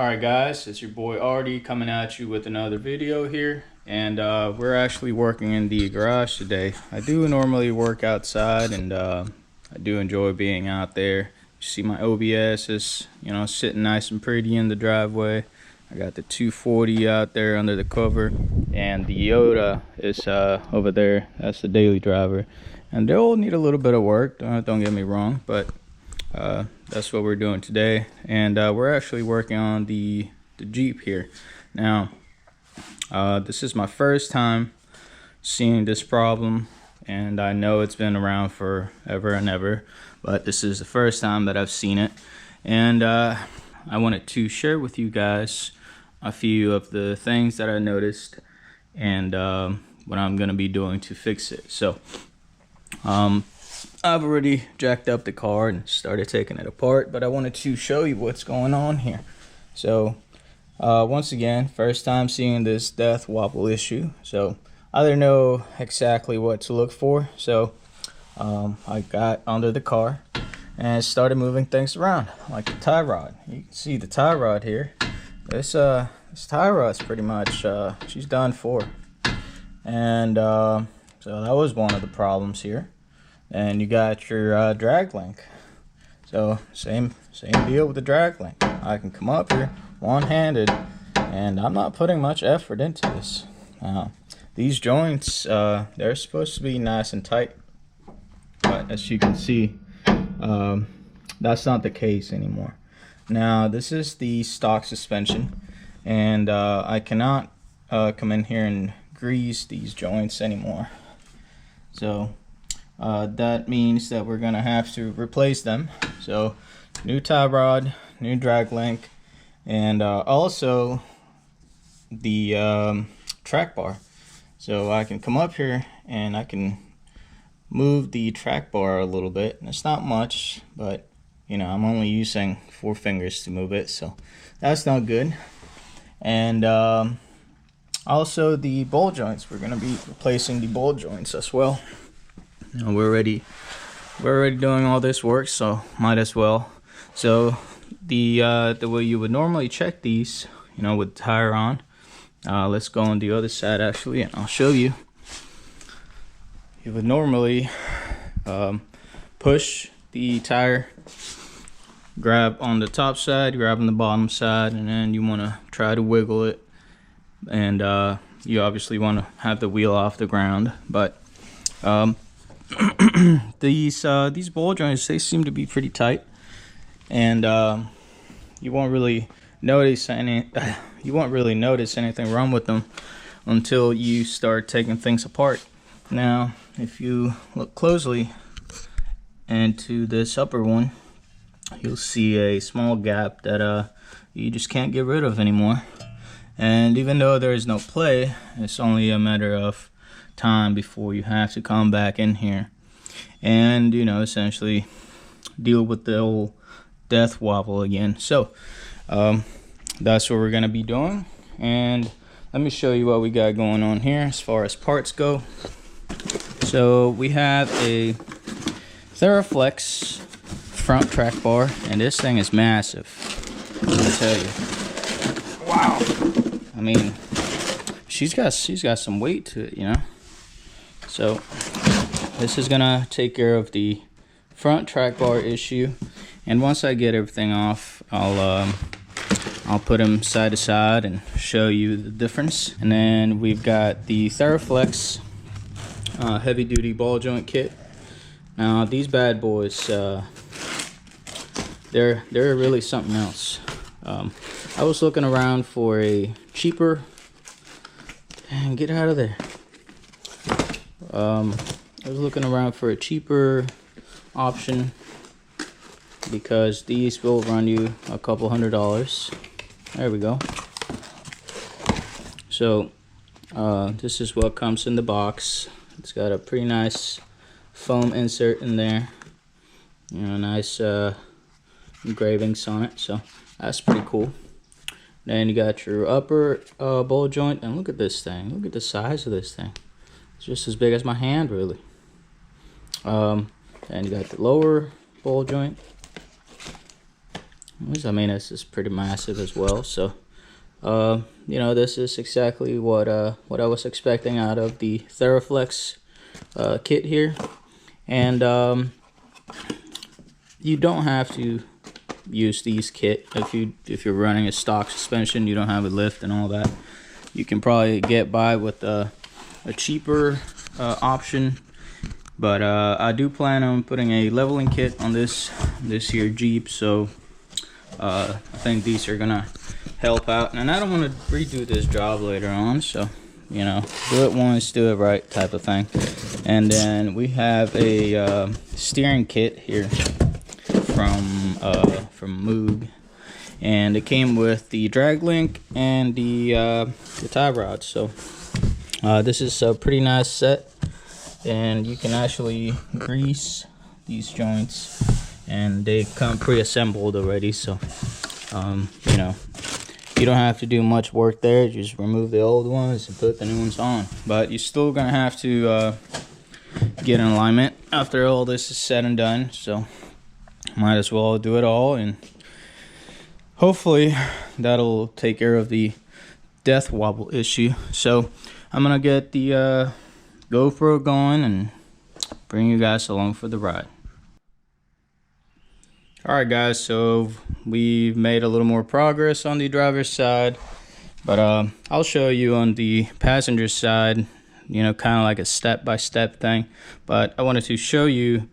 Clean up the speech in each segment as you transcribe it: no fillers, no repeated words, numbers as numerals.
Alright guys, it's your boy Artie coming at you with another video here, and we're actually working in the garage today. I do normally work outside, and I do enjoy being out there. You see my OBS is, sitting nice and pretty in the driveway. I got the 240 out there under the cover, and the Yoda is over there. That's the daily driver, and they all need a little bit of work, don't get me wrong, but that's what we're doing today. And we're actually working on the Jeep here. Now this is my first time seeing this problem, and I know it's been around for ever and ever, but this is the first time that I've seen it. And I wanted to share with you guys a few of the things that I noticed, and what I'm gonna be doing to fix it. So I've already jacked up the car and started taking it apart, but I wanted to show you what's going on here. So once again, first time seeing this death wobble issue, so I didn't know exactly what to look for. So I got under the car and started moving things around, like the tie rod. You can see the tie rod here. This tie rod's pretty much she's done for, and so that was one of the problems here. And you got your drag link. So same deal with the drag link. I can come up here one-handed, and I'm not putting much effort into this. These joints, they're supposed to be nice and tight, but as you can see, that's not the case anymore. Now this is the stock suspension, and I cannot come in here and grease these joints anymore. So that means that we're gonna have to replace them. So new tie rod, new drag link, and also the track bar. So I can come up here and I can move the track bar a little bit. And it's not much, but I'm only using 4 fingers to move it, so that's not good. And also the ball joints, we're gonna be replacing the ball joints as well. We're already doing all this work, so might as well. So the way you would normally check these, with the tire on, let's go on the other side actually, and I'll show you. You would normally push the tire, grab on the top side, grab on the bottom side, and then you want to try to wiggle it, and you obviously want to have the wheel off the ground. But these ball joints, they seem to be pretty tight, and you won't really notice anything wrong with them until you start taking things apart. Now if you look closely into this upper one, you'll see a small gap that you just can't get rid of anymore. And even though there is no play, it's only a matter of time before you have to come back in here and essentially deal with the old death wobble again. So that's what we're gonna be doing, and let me show you what we got going on here as far as parts go. So we have a Theraflex front track bar, and this thing is massive, let me tell you. Wow, I mean, she's got some weight to it, So this is gonna take care of the front track bar issue, and once I get everything off, I'll put them side to side and show you the difference. And then we've got the Theraflex heavy duty ball joint kit. Now these bad boys, they're really something else. I was looking around for a cheaper, and get out of there. I was looking around for a cheaper option, because these will run you a couple $100. There we go. So this is what comes in the box. It's got a pretty nice foam insert in there, nice engravings on it, so that's pretty cool. Then you got your upper ball joint, and look at this thing. Look at the size of this thing. It's just as big as my hand, really. And you got the lower ball joint, which I mean this is pretty massive as well. So you know, this is exactly what I was expecting out of the Theraflex kit here. And you don't have to use these kit if you're running a stock suspension. You don't have a lift and all that. You can probably get by with a cheaper option. But I do plan on putting a leveling kit on this here Jeep, so I think these are gonna help out. And I don't want to redo this job later on, so you know, do it once, do it right type of thing. And then we have a steering kit here from Moog, and it came with the drag link and the tie rods. So this is a pretty nice set. And you can actually grease these joints, and they come pre-assembled already, so you know, you don't have to do much work there. Just remove the old ones and put the new ones on. But you're still gonna have to get in alignment after all this is said and done, so might as well do it all, and hopefully that'll take care of the death wobble issue. So I'm gonna get the GoPro going and bring you guys along for the ride. Alright guys, so we've made a little more progress on the driver's side, but I'll show you on the passenger side, you know, kind of like a step-by-step thing. But I wanted to show you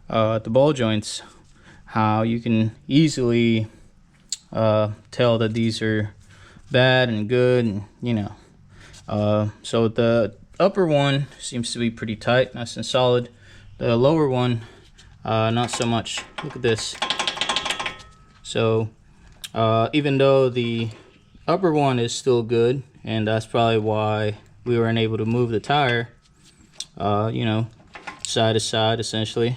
the ball joints, how you can easily tell that these are bad and good, and you know, so the upper one seems to be pretty tight, nice and solid. The lower one, not so much. Look at this. So even though the upper one is still good, and that's probably why we weren't able to move the tire, you know, side to side essentially,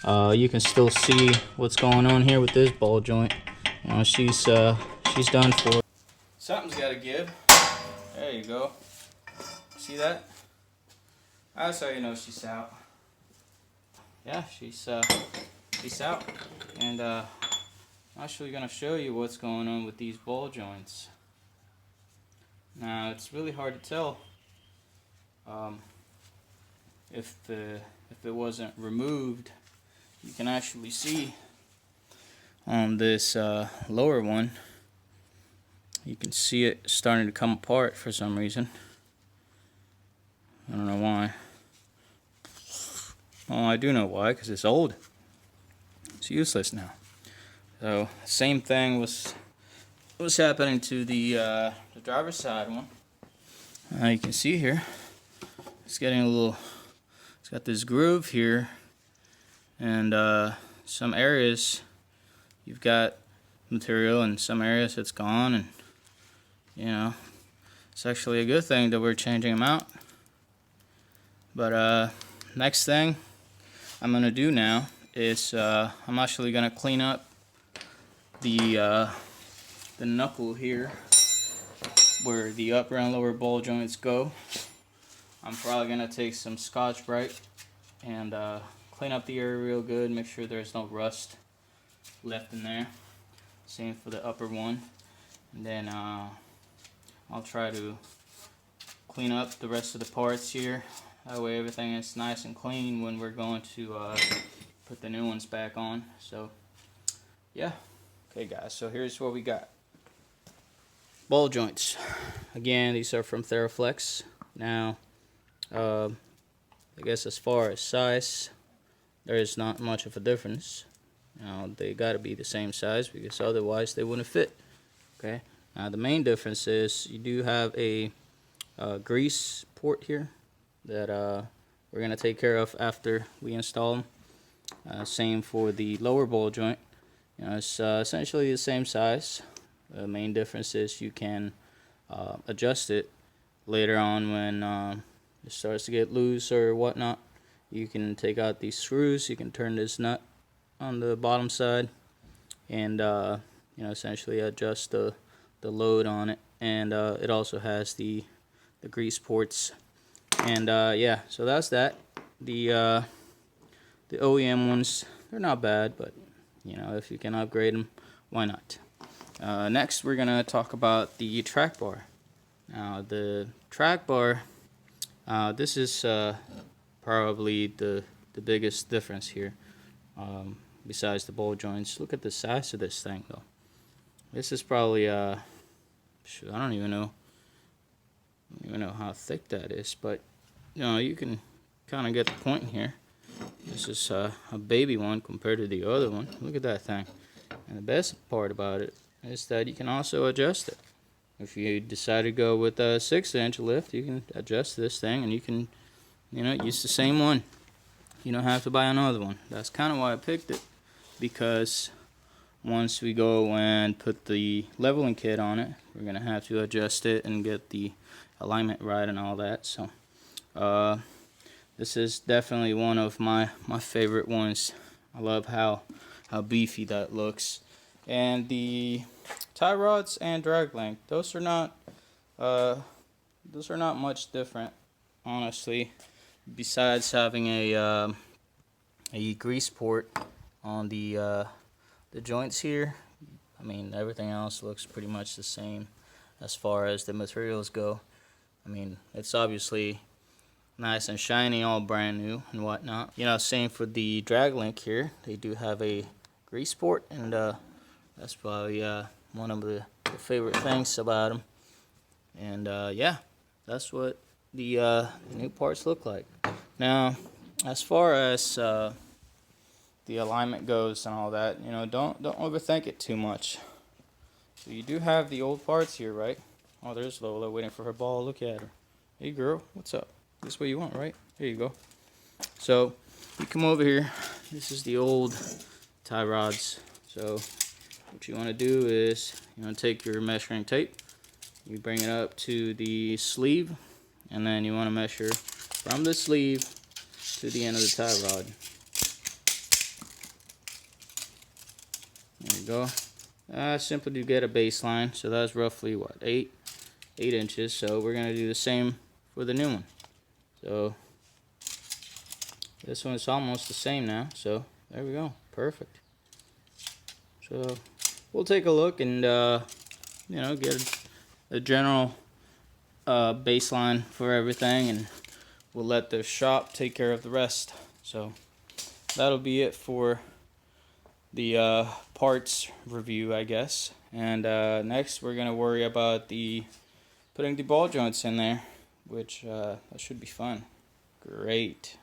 you can still see what's going on here with this ball joint. You know, she's done for. Something's got to give. There you go. See that? That's how you know she's out. Yeah, she's out. And I'm actually gonna show you what's going on with these ball joints. Now it's really hard to tell if it wasn't removed. You can actually see on this lower one, you can see it starting to come apart for some reason. I don't know why. Well, I do know why, because it's old. It's useless now. So same thing was happening to the driver's side one. You can see here, it's getting a little. It's got this groove here, and some areas you've got material, and some areas it's gone, and you know, it's actually a good thing that we're changing them out. But next thing I'm gonna do now is I'm actually gonna clean up the knuckle here where the upper and lower ball joints go. I'm probably gonna take some Scotch-Brite and clean up the area real good, make sure there's no rust left in there. Same for the upper one. And then I'll try to clean up the rest of the parts here. That way everything is nice and clean when we're going to put the new ones back on. So yeah. Okay guys, so here's what we got. Ball joints. Again, these are from Theraflex. Now, I guess as far as size, there is not much of a difference. Now, they gotta be the same size because otherwise they wouldn't fit. Okay. Now, the main difference is you do have a grease port here that we're gonna take care of after we install them. Same for the lower ball joint. You know, it's essentially the same size. The main difference is you can adjust it later on when it starts to get loose or whatnot. You can take out these screws. You can turn this nut on the bottom side, and you know, essentially adjust the load on it. And it also has the grease ports. And yeah, so that's that. The OEM ones, they're not bad, but you know, if you can upgrade them, why not? Next, we're gonna talk about the track bar. Now, the track bar, this is probably the biggest difference here, besides the ball joints. Look at the size of this thing, though. This is probably shoot, I don't even know how thick that is, but you can kind of get the point here. This is a baby one compared to the other one. Look at that thing. And the best part about it is that you can also adjust it. If you decide to go with a 6-inch lift, you can adjust this thing and you can, use the same one. You don't have to buy another one. That's kind of why I picked it, because once we go and put the leveling kit on it, we're going to have to adjust it and get the alignment right and all that. So this is definitely one of my favorite ones. I love how beefy that looks. And the tie rods and drag length, those are not much different, honestly, besides having a grease port on the joints here. I mean, everything else looks pretty much the same as far as the materials go. I mean, it's obviously nice and shiny, all brand new and whatnot. Same for the drag link here. They do have a grease port, and that's probably one of the favorite things about them. And yeah, that's what the new parts look like. Now, as far as the alignment goes and all that, don't overthink it too much. So you do have the old parts here, right? Oh, there's Lola waiting for her ball. Look at her. Hey girl, what's up? This way you want, right? There you go. So you come over here. This is the old tie rods. So what you want to do is take your measuring tape, you bring it up to the sleeve, and then you want to measure from the sleeve to the end of the tie rod. There you go. Simply to get a baseline. So that's roughly what, 8 inches. So we're gonna do the same for the new one. So this one's almost the same now. So there we go. Perfect. So we'll take a look and get a general baseline for everything, and we'll let the shop take care of the rest. So that'll be it for the parts review, I guess. And next we're gonna worry about putting the ball joints in there, which that should be fun. Great.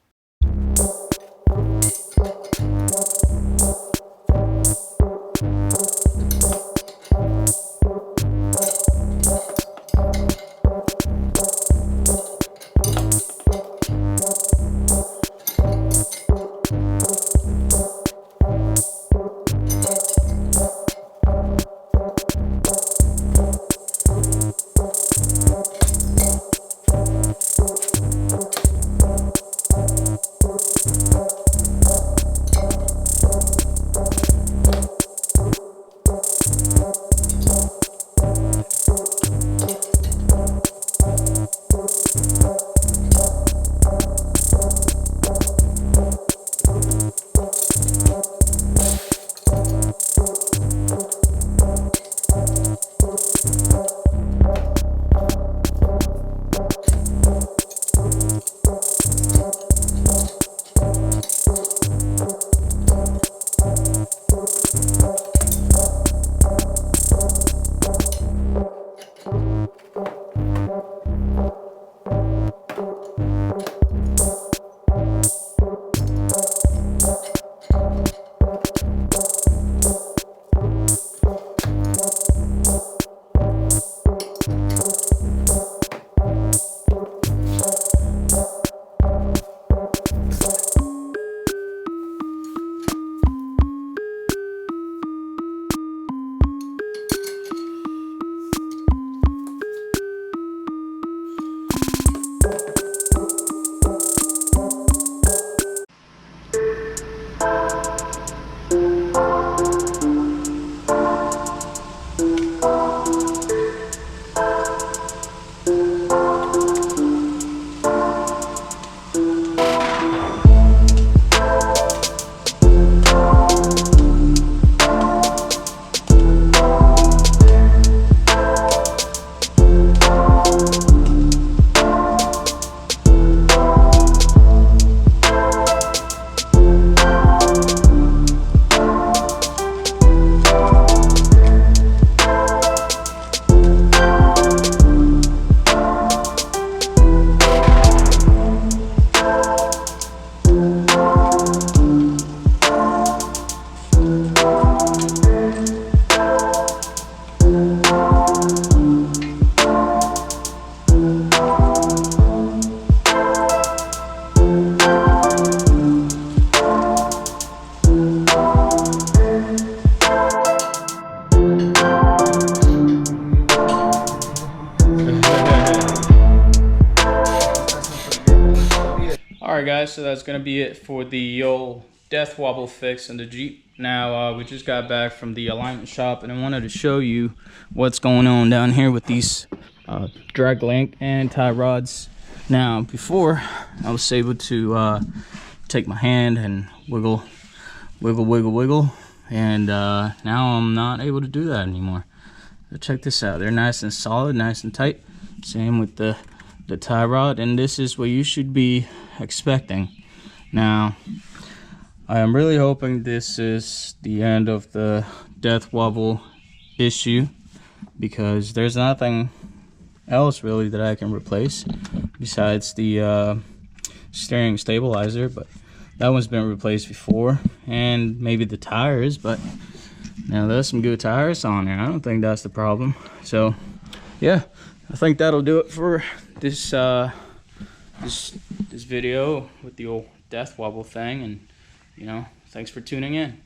Alright guys, so that's going to be it for the old death wobble fix in the Jeep. Now we just got back from the alignment shop and I wanted to show you what's going on down here with these drag link and tie rods. Now before I was able to take my hand and wiggle and now I'm not able to do that anymore. So check this out, they're nice and solid, nice and tight. Same with the tie rod, and this is what you should be expecting. Now I am really hoping this is the end of the death wobble issue, because there's nothing else really that I can replace besides the steering stabilizer, but that one's been replaced before, and maybe the tires, but now there's some good tires on there. I don't think that's the problem. So yeah, I think that'll do it for this this video with the old death wobble thing, and you know, thanks for tuning in.